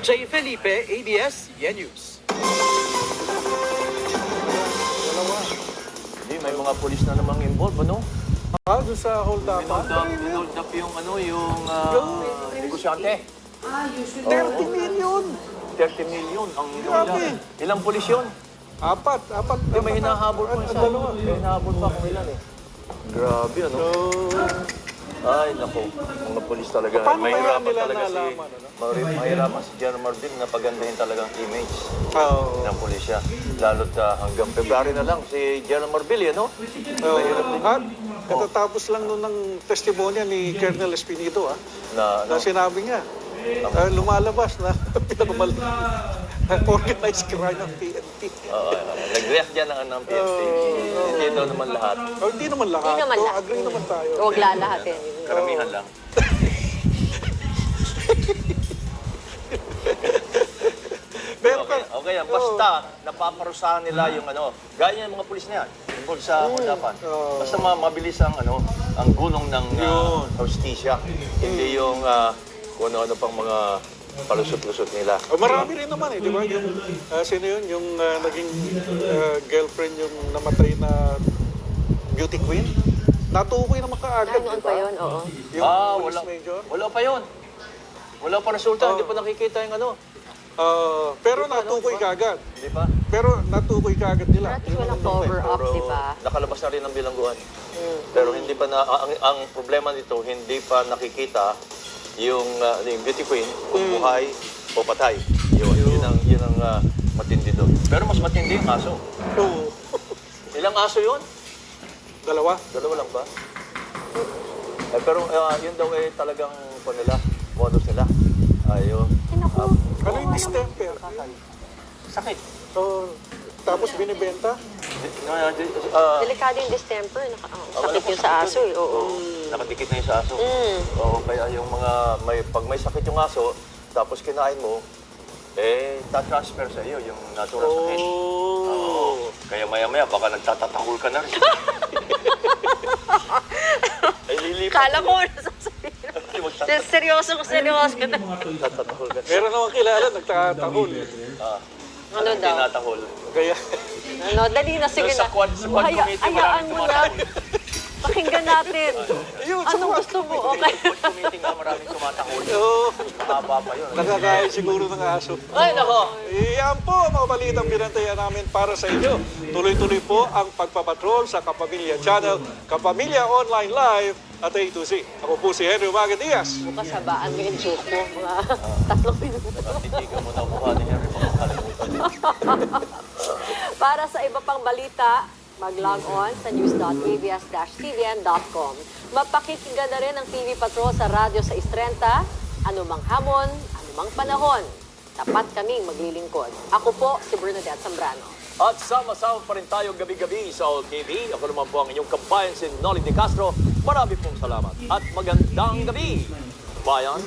MJ Felipe, ABS-CBN News. Hindi, may mga pulis na namang involved, ano? Doon sa hold-up. Hold up yung, negosyante. Usually. 30 million. 30 million ang Grabe. ilang pulis yun? Apat. Hindi, may hinahabol pa isa. Dalawa. May hinahabol pa kung ilan eh. Grabe, ano? Ay, naku. Mga pulis talaga. Paano kaya Mahirapan nila talaga nalaman, mahirapan si General Marvin na pagandahin talagang image Oo. ng pulisya. Lalo't hanggang February na lang si General Marvin, ano? Mahirap din. At katatapos lang nun ng testimonya ni Colonel Espinido, Na, na sinabi niya, lumalabas na pinakamal organized crime ng PNP. nag-react dyan ng PNP. Hindi daw naman lahat. Hindi naman lahat. Hindi naman lahat. Agree naman tayo. Huwag lalahatin. Karamihan lang. Pero Okay yan. Basta napaparusahan nila yung gaya yung mga pulis na yan. Involved sa udapan. Basta mabilis ang ang gulong ng hostisya. Hindi yung kung ano-ano pang mga palusot-lusot nila. marami rin naman di ba? Yung, sino yun? Yung naging girlfriend yung namatay na beauty queen? Natukoy naman kaagad, Noon di pa ba? yun, oo. Yung police major? Wala pa yun. Wala pa resulta. Hindi pa nakikita yung Pero natukoy kaagad. Di ba? Pero natukoy kaagad nila. At least walang cover-up, Pero di ba? nakalabas na rin ang bilangguan. Pero hindi pa ang problema nito, hindi pa nakikita yung beauty queen kung buhay o patay. Yun ang matindi doon. Pero mas matindi yung aso. Oo. Ilang aso yun? Dalawa. Dalawa lang ba? Pero yun daw talagang modus nila. Ayun. Ano yung distemper? Sakit. So, tapos binibenta? Delikado yung distemper. Sakit yun sa aso eh, oo. Nakadikit na yung sa aso. Oo, kaya yung pag may sakit yung aso, tapos kinain mo, ta-transfer sa iyo yung natural sakit. Oo. Kaya maya-maya, baka nagtatatahol ka na rin. Lilipat. Kala ko ano sasabihin. Seryoso ka na. Nagtatatahol ka na. Meron naman kilala, nagtatahol. Ano daw? Tinatahol. Kaya, Dali na, sige Sa na. quad committee, Hayaan mo na. Pakinggan natin. yun, Anong gusto mo? Okay. Committee nga maraming tumatahol. Oo. Mahaba pa yun. Nakakain siguro ng aso. Ay, nako! Iyan po ang mga balitang binantayan namin para sa inyo. Tuloy-tuloy po ang pagpapatrol sa Kapamilya Channel, Kapamilya Online Live at A to Z. Ako po si Henry Umaga Diaz. Bukas habaan mo yung joke mo. Mga 3 minuto. Titigan mo na ang mukha ni Henry. Makakalimutan din. Para sa iba pang balita, mag-log on sa news.abs-cbn.com. Mapakikinggan na rin ang TV Patrol sa radyo sa Istrenta, anumang hamon, anumang panahon. Tapat kaming maglilingkod. Ako po si Bernadette Zambrano. At sama-sama pa rin tayo gabi-gabi sa All TV. Ako naman po ang inyong kabayan si Nolly De Castro. Marami pong salamat at magandang gabi, bayan.